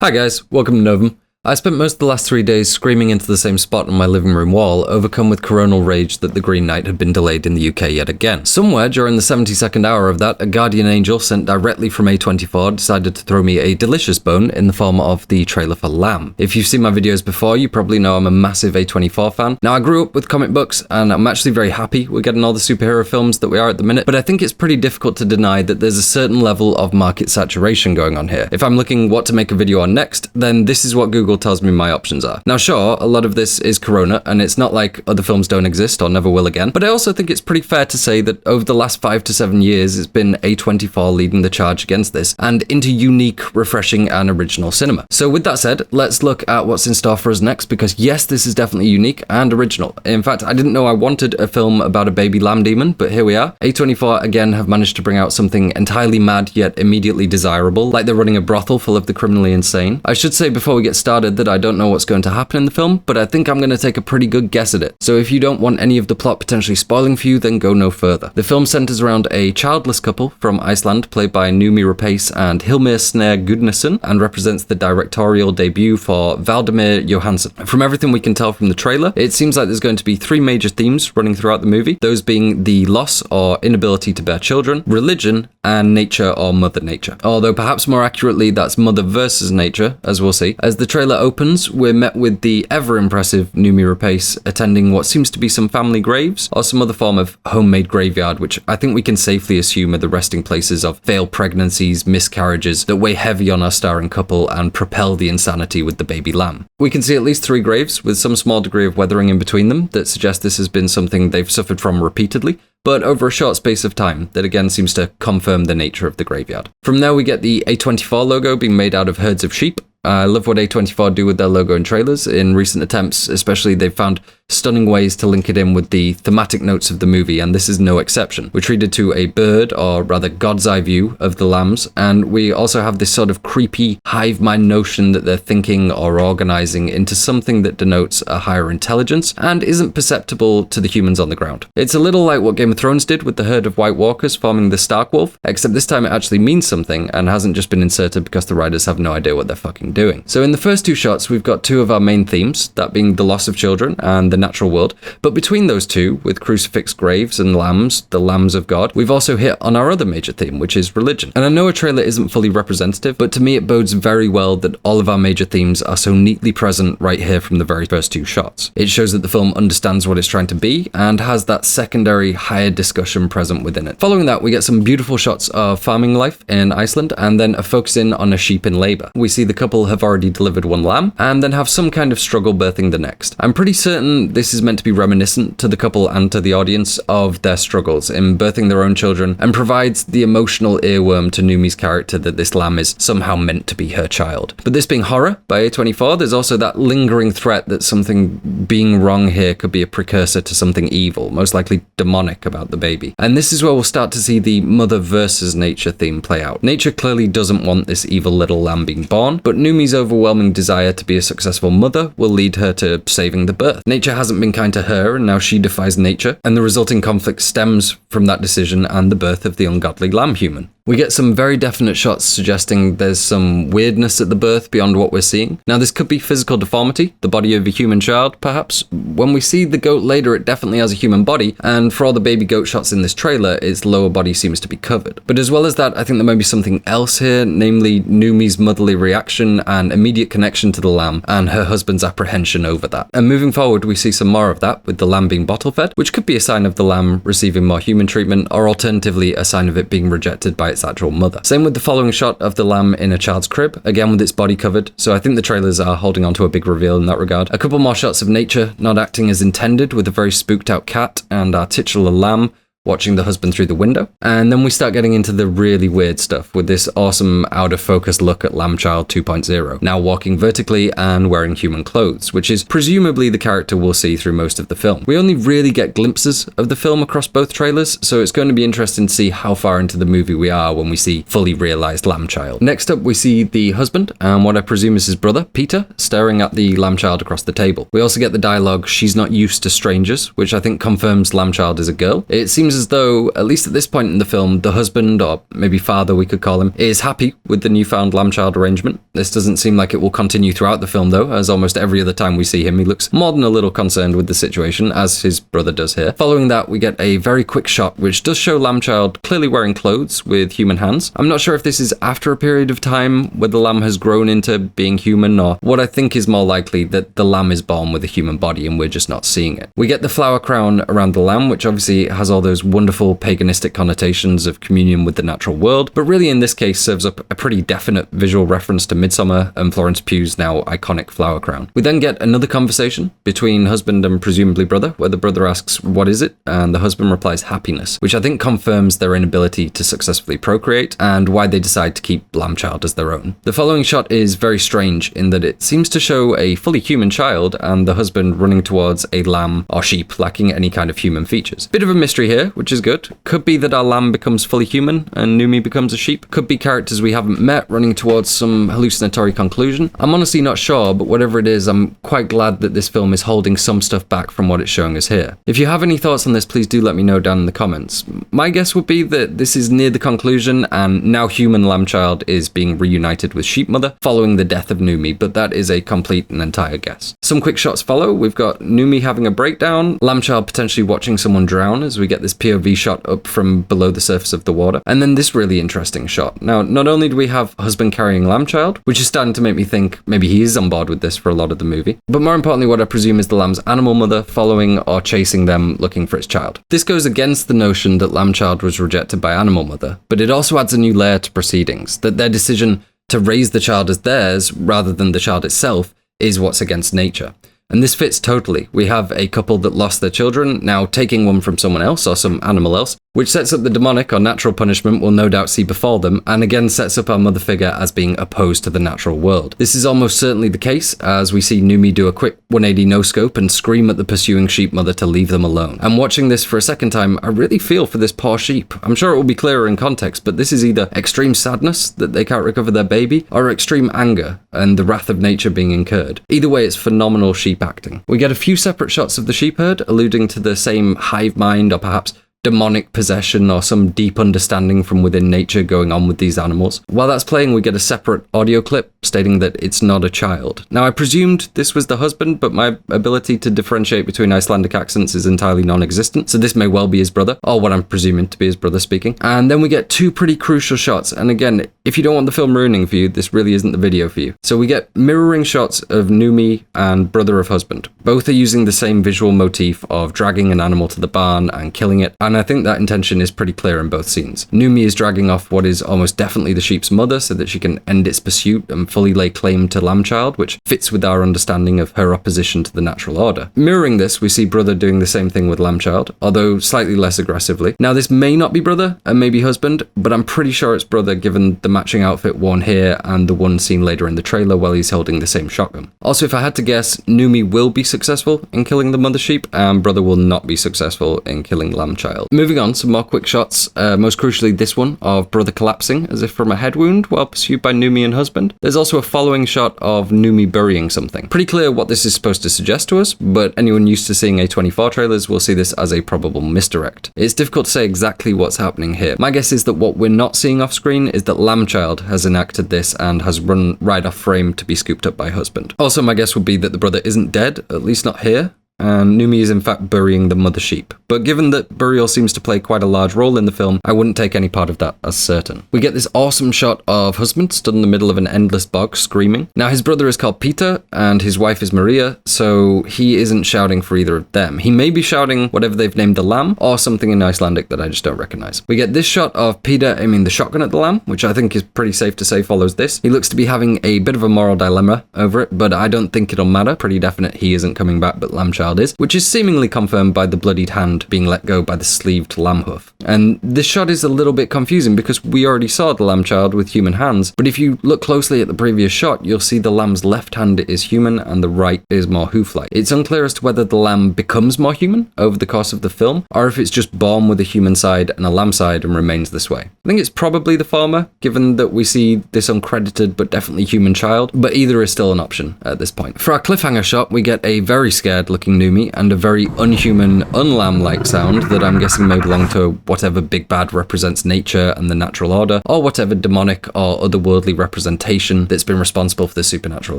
Hi guys, welcome to Novum. I spent most of the last 3 days screaming into the same spot on my living room wall, overcome with coronal rage that the Green Knight had been delayed in the UK yet again. Somewhere during the 72nd hour of that, a guardian angel sent directly from A24 decided to throw me a delicious bone in the form of the trailer for Lamb. If you've seen my videos before, you probably know I'm a massive A24 fan. Now, I grew up with comic books, and I'm actually very happy we're getting all the superhero films that we are at the minute, but I think it's pretty difficult to deny that there's a certain level of market saturation going on here. If I'm looking what to make a video on next, then this is what Google tells me my options are. Now sure, a lot of this is Corona, and it's not like other films don't exist or never will again, but I also think it's pretty fair to say that over the last 5 to 7 years, it's been A24 leading the charge against this, and into unique, refreshing, and original cinema. So with that said, let's look at what's in store for us next, because yes, this is definitely unique and original. In fact, I didn't know I wanted a film about a baby lamb demon, but here we are. A24 again have managed to bring out something entirely mad yet immediately desirable, like they're running a brothel full of the criminally insane. I should say before we get started that I don't know what's going to happen in the film, but I think I'm going to take a pretty good guess at it. So if you don't want any of the plot potentially spoiling for you, then go no further. The film centers around a childless couple from Iceland, played by Noomi Rapace and Hilmir Snare Gudnason, and represents the directorial debut for Valdemar Johansson. From everything we can tell from the trailer, it seems like there's going to be 3 major themes running throughout the movie, those being the loss or inability to bear children, religion, and nature or mother nature. Although perhaps more accurately, that's mother versus nature, as we'll see. As the trailer opens, we're met with the ever-impressive Noomi Rapace attending what seems to be some family graves, or some other form of homemade graveyard, which I think we can safely assume are the resting places of failed pregnancies, miscarriages, that weigh heavy on our starring couple and propel the insanity with the baby lamb. We can see at least 3 graves, with some small degree of weathering in between them, that suggest this has been something they've suffered from repeatedly, but over a short space of time that again seems to confirm the nature of the graveyard. From there we get the A24 logo being made out of herds of sheep. I love what A24 do with their logo in trailers. In recent attempts, especially, they've found stunning ways to link it in with the thematic notes of the movie, and this is no exception. We're treated to a bird, or rather God's eye view, of the lambs, and we also have this sort of creepy hive mind notion that they're thinking or organizing into something that denotes a higher intelligence and isn't perceptible to the humans on the ground. It's a little like what Game of Thrones did with the herd of White Walkers forming the Stark Wolf, except this time it actually means something and hasn't just been inserted because the writers have no idea what they're fucking doing. So in the first 2 shots, we've got 2 of our main themes, that being the loss of children and the natural world. But between those 2, with crucifix graves and lambs, the lambs of God, we've also hit on our other major theme, which is religion. And I know a trailer isn't fully representative, but to me it bodes very well that all of our major themes are so neatly present right here from the very first 2 shots. It shows that the film understands what it's trying to be and has that secondary higher discussion present within it. Following that, we get some beautiful shots of farming life in Iceland, and then a focus in on a sheep in labor. We see the couple have already delivered 1 lamb, and then have some kind of struggle birthing the next. I'm pretty certain this is meant to be reminiscent to the couple and to the audience of their struggles in birthing their own children, and provides the emotional earworm to Noomi's character that this lamb is somehow meant to be her child. But this being horror by A24, there's also that lingering threat that something being wrong here could be a precursor to something evil, most likely demonic, about the baby. And this is where we'll start to see the mother versus nature theme play out. Nature clearly doesn't want this evil little lamb being born, but Noomi's overwhelming desire to be a successful mother will lead her to saving the birth. Nature hasn't been kind to her, and now she defies nature, and the resulting conflict stems from that decision and the birth of the ungodly lamb human. We get some very definite shots suggesting there's some weirdness at the birth beyond what we're seeing. Now, this could be physical deformity, the body of a human child, perhaps. When we see the goat later, it definitely has a human body, and for all the baby goat shots in this trailer, its lower body seems to be covered. But as well as that, I think there may be something else here, namely Noomi's motherly reaction and immediate connection to the lamb, and her husband's apprehension over that. And moving forward, we see some more of that, with the lamb being bottle-fed, which could be a sign of the lamb receiving more human treatment, or alternatively, a sign of it being rejected by its actual mother. Same with the following shot of the lamb in a child's crib, again with its body covered, so I think the trailers are holding on to a big reveal in that regard. A couple more shots of nature not acting as intended, with a very spooked out cat and our titular lamb watching the husband through the window. And then we start getting into the really weird stuff with this awesome out of focus look at Lamb Child 2.0, now walking vertically and wearing human clothes, which is presumably the character we'll see through most of the film. We only really get glimpses of the film across both trailers, so it's going to be interesting to see how far into the movie we are when we see fully realized Lamb Child. Next up, we see the husband and what I presume is his brother, Peter, staring at the Lamb Child across the table. We also get the dialogue, "She's not used to strangers," which I think confirms Lamb Child is a girl. It seems as though, at least at this point in the film, the husband, or maybe father we could call him, is happy with the newfound lamb-child arrangement. This doesn't seem like it will continue throughout the film though, as almost every other time we see him, he looks more than a little concerned with the situation, as his brother does here. Following that, we get a very quick shot which does show lamb-child clearly wearing clothes with human hands. I'm not sure if this is after a period of time where the lamb has grown into being human, or what I think is more likely that the lamb is born with a human body and we're just not seeing it. We get the flower crown around the lamb, which obviously has all those wonderful paganistic connotations of communion with the natural world, but really in this case serves up a pretty definite visual reference to Midsummer and Florence Pugh's now iconic flower crown. We then get another conversation between husband and presumably brother, where the brother asks, "What is it?" and the husband replies, "Happiness," which I think confirms their inability to successfully procreate and why they decide to keep lamb-child as their own. The following shot is very strange in that it seems to show a fully human child and the husband running towards a lamb or sheep lacking any kind of human features. Bit of a mystery here, which is good. Could be that our lamb becomes fully human and Numi becomes a sheep. Could be characters we haven't met running towards some hallucinatory conclusion. I'm honestly not sure, but whatever it is, I'm quite glad that this film is holding some stuff back from what it's showing us here. If you have any thoughts on this, please do let me know down in the comments. My guess would be that this is near the conclusion and now human lamb-child is being reunited with sheep mother following the death of Numi, but that is a complete and entire guess. Some quick shots follow. We've got Numi having a breakdown, lamb-child potentially watching someone drown as we get this POV shot up from below the surface of the water, and then this really interesting shot. Now, not only do we have husband carrying lamb-child, which is starting to make me think maybe he is on board with this for a lot of the movie, but more importantly what I presume is the lamb's animal mother following or chasing them looking for its child. This goes against the notion that lamb-child was rejected by animal mother, but it also adds a new layer to proceedings, that their decision to raise the child as theirs rather than the child itself is what's against nature. And this fits totally. We have a couple that lost their children, now taking one from someone else or some animal else, which sets up the demonic or natural punishment we'll no doubt see befall them, and again sets up our mother figure as being opposed to the natural world. This is almost certainly the case, as we see Numi do a quick 180 no-scope and scream at the pursuing sheep mother to leave them alone. And watching this for a second time, I really feel for this poor sheep. I'm sure it will be clearer in context, but this is either extreme sadness that they can't recover their baby, or extreme anger and the wrath of nature being incurred. Either way, it's phenomenal sheep acting. We get a few separate shots of the sheep herd, alluding to the same hive mind or perhaps demonic possession or some deep understanding from within nature going on with these animals. While that's playing, we get a separate audio clip stating that it's not a child. Now, I presumed this was the husband, but my ability to differentiate between Icelandic accents is entirely non-existent, so this may well be his brother, or what I'm presuming to be his brother speaking. And then we get two pretty crucial shots, and again, if you don't want the film ruining for you, this really isn't the video for you. So we get mirroring shots of Numi and brother of husband. Both are using the same visual motif of dragging an animal to the barn and killing it, and I think that intention is pretty clear in both scenes. Numi is dragging off what is almost definitely the sheep's mother so that she can end its pursuit and fully lay claim to lamb-child, which fits with our understanding of her opposition to the natural order. Mirroring this, we see brother doing the same thing with lamb-child, although slightly less aggressively. Now, this may not be brother and maybe husband, but I'm pretty sure it's brother given the matching outfit worn here and the one seen later in the trailer while he's holding the same shotgun. Also, if I had to guess, Numi will be successful in killing the mother sheep and brother will not be successful in killing lamb-child. Moving on, some more quick shots, most crucially this one of brother collapsing as if from a head wound while pursued by Numi and husband. There's also a following shot of Numi burying something. Pretty clear what this is supposed to suggest to us, but anyone used to seeing A24 trailers will see this as a probable misdirect. It's difficult to say exactly what's happening here. My guess is that what we're not seeing off screen is that lamb-child has enacted this and has run right off frame to be scooped up by husband. Also, my guess would be that the brother isn't dead, at least not here, and Numi is in fact burying the mother sheep. But given that burial seems to play quite a large role in the film, I wouldn't take any part of that as certain. We get this awesome shot of husband stood in the middle of an endless bog screaming. Now, his brother is called Peter and his wife is Maria, so he isn't shouting for either of them. He may be shouting whatever they've named the lamb or something in Icelandic that I just don't recognize. We get this shot of Peter aiming the shotgun at the lamb, which I think is pretty safe to say follows this. He looks to be having a bit of a moral dilemma over it, but I don't think it'll matter. Pretty definite he isn't coming back, but lamb-child is, which is seemingly confirmed by the bloodied hand being let go by the sleeved lamb hoof. And this shot is a little bit confusing because we already saw the lamb-child with human hands, but if you look closely at the previous shot, you'll see the lamb's left hand is human and the right is more hoof-like. It's unclear as to whether the lamb becomes more human over the course of the film, or if it's just born with a human side and a lamb side and remains this way. I think it's probably the former, given that we see this uncredited but definitely human child, but either is still an option at this point. For our cliffhanger shot, we get a very scared looking young Numi, and a very unhuman, unlamb-like sound that I'm guessing may belong to whatever big bad represents nature and the natural order, or whatever demonic or otherworldly representation that's been responsible for the supernatural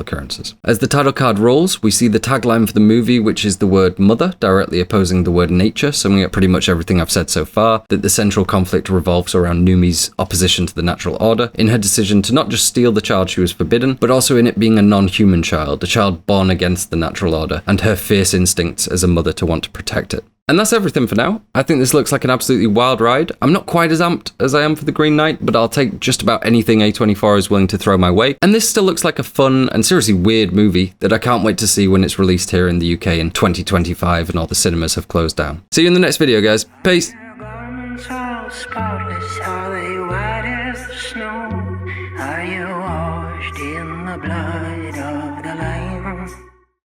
occurrences. As the title card rolls, we see the tagline for the movie, which is the word mother, directly opposing the word nature, summing up pretty much everything I've said so far, that the central conflict revolves around Numi's opposition to the natural order, in her decision to not just steal the child she was forbidden, but also in it being a non-human child, a child born against the natural order, and her fierce instincts as a mother to want to protect it. And that's everything for now. I think this looks like an absolutely wild ride. I'm not quite as amped as I am for the Green Knight, but I'll take just about anything A24 is willing to throw my way. And this still looks like a fun and seriously weird movie that I can't wait to see when it's released here in the UK in 2025 and all the cinemas have closed down. See you in the next video, guys. Peace!